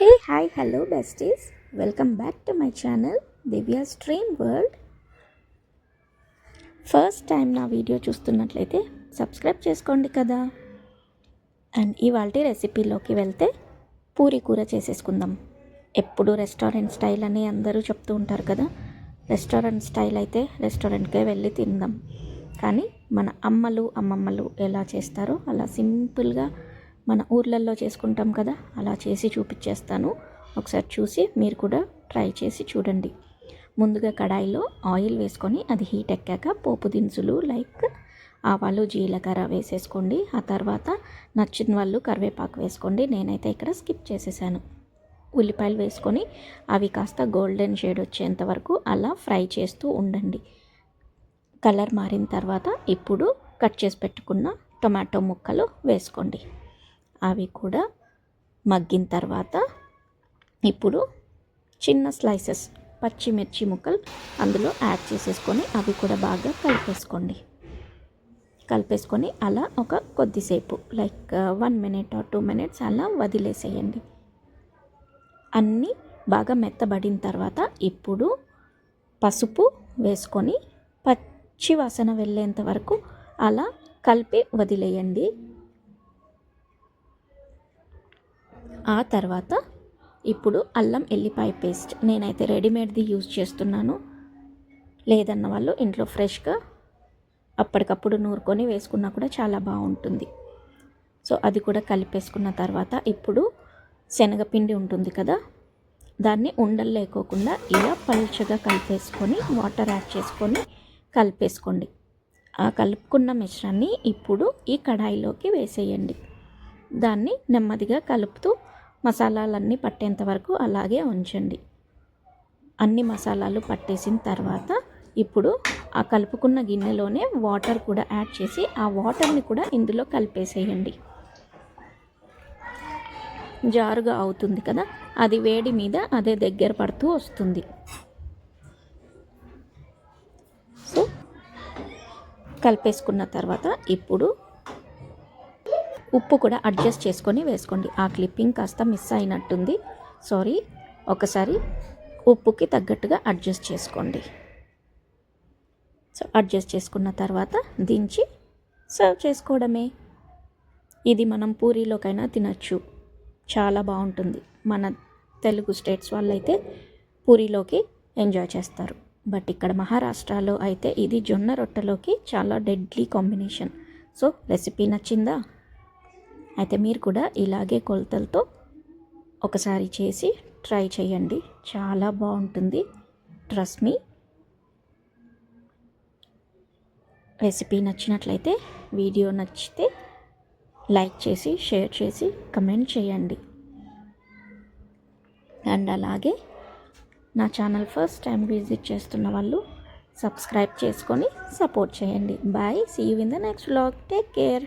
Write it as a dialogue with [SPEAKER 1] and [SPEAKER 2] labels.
[SPEAKER 1] Hey, hi, hello besties. Welcome back to my channel Divya's Dream World. First time నా video చూస్తున్నట్లయితే subscribe చేసుకోండి కదా. And ఇవాల్టి రెసిపీలోకి వెళ్తే పూరి కూర చేసేసుకుందాం. ఎప్పుడు రెస్టారెంట్ స్టైల్ అని అందరూ చెప్తూ ఉంటారు కదా. రెస్టారెంట్ స్టైల్ అయితే రెస్టారెంట్కే వెళ్ళి తిందాం, కానీ మన అమ్మలు అమ్మమ్మలు ఎలా చేస్తారో అలా సింపుల్గా మన ఊర్లలో చేసుకుంటాం కదా, అలా చేసి చూపించేస్తాను. ఒకసారి చూసి మీరు కూడా ట్రై చేసి చూడండి. ముందుగా కడాయిలో ఆయిల్ వేసుకొని అది హీట్ ఎక్కాక పోపు దినుసులు లైక్ ఆవాలు జీలకర్ర వేసేసుకోండి. ఆ తర్వాత నచ్చిన వాళ్ళు కరివేపాకు వేసుకోండి. నేనైతే ఇక్కడ స్కిప్ చేసేసాను. ఉల్లిపాయలు వేసుకొని అవి కాస్త గోల్డెన్ షేడ్ వచ్చేంత వరకు అలా ఫ్రై చేస్తూ ఉండండి. కలర్ మారిన తర్వాత ఇప్పుడు కట్ చేసి పెట్టుకున్న టొమాటో ముక్కలు వేసుకోండి. అవి కూడా మగ్గిన తర్వాత ఇప్పుడు చిన్న స్లైసెస్ పచ్చిమిర్చి ముక్కలు అందులో యాడ్ చేసేసుకొని అవి కూడా బాగా కలిపేసుకొని అలా ఒక కొద్దిసేపు లైక్ 1 minute or 2 minutes అలా వదిలేసేయండి. అన్నీ బాగా మెత్తబడిన తర్వాత ఇప్పుడు పసుపు వేసుకొని పచ్చి వాసన వెళ్ళేంత వరకు అలా కలిపి వదిలేయండి. ఆ తర్వాత ఇప్పుడు అల్లం ఎల్లిపాయ పేస్ట్ నేనైతే రెడీమేడ్ది యూజ్ చేస్తున్నాను. లేదన్న వాళ్ళు ఇంట్లో ఫ్రెష్గా అప్పటికప్పుడు నూరుకొని వేసుకున్నా కూడా చాలా బాగుంటుంది. సో అది కూడా కలిపేసుకున్న తర్వాత ఇప్పుడు శనగపిండి ఉంటుంది కదా, దాన్ని ఉండలు లేకోకుండా ఇలా పలుచగా కలిపేసుకొని వాటర్ యాడ్ చేసుకొని కలిపేసుకోండి. ఆ కలుపుకున్న మిశ్రాన్ని ఇప్పుడు ఈ కడాయిలోకి వేసేయండి. దాన్ని నెమ్మదిగా కలుపుతూ మసాలాలన్నీ పట్టేంత వరకు అలాగే ఉంచండి. అన్ని మసాలాలు పట్టేసిన తర్వాత ఇప్పుడు ఆ కలుపుకున్న గిన్నెలోనే వాటర్ కూడా యాడ్ చేసి ఆ వాటర్ని కూడా ఇందులో కలిపేసేయండి. జారుగా అవుతుంది కదా, అది వేడి మీద అదే దగ్గర పడుతూ వస్తుంది. సో కలిపేసుకున్న తర్వాత ఇప్పుడు ఉప్పు కూడా అడ్జస్ట్ చేసుకొని వేసుకోండి. ఆ క్లిప్పింగ్ కాస్త మిస్ అయినట్టుంది, సారీ. ఒకసారి ఉప్పుకి తగ్గట్టుగా అడ్జస్ట్ చేసుకోండి. సో అడ్జస్ట్ చేసుకున్న తర్వాత దించి సర్వ్ చేసుకోవడమే. ఇది మనం పూరీలోకైనా తినచ్చు, చాలా బాగుంటుంది. మన తెలుగు స్టేట్స్ వాళ్ళైతే పూరీలోకి ఎంజాయ్ చేస్తారు. బట్ ఇక్కడ మహారాష్ట్రలో అయితే ఇది జొన్న రొట్టెలోకి చాలా డెడ్లీ కాంబినేషన్. సో రెసిపీ నచ్చిందా? అయితే మీరు కూడా ఇలాగే కొలతలతో ఒకసారి చేసి ట్రై చేయండి, చాలా బాగుంటుంది. Trust me. రెసిపీ నచ్చినట్లయితే వీడియో నచ్చితే లైక్ చేసి షేర్ చేసి కమెంట్ చేయండి. అండ్ అలాగే నా ఛానల్ ఫస్ట్ టైం విజిట్ చేస్తున్న వాళ్ళు సబ్స్క్రైబ్ చేసుకొని సపోర్ట్ చేయండి. Bye, see you in the next vlog. Take care.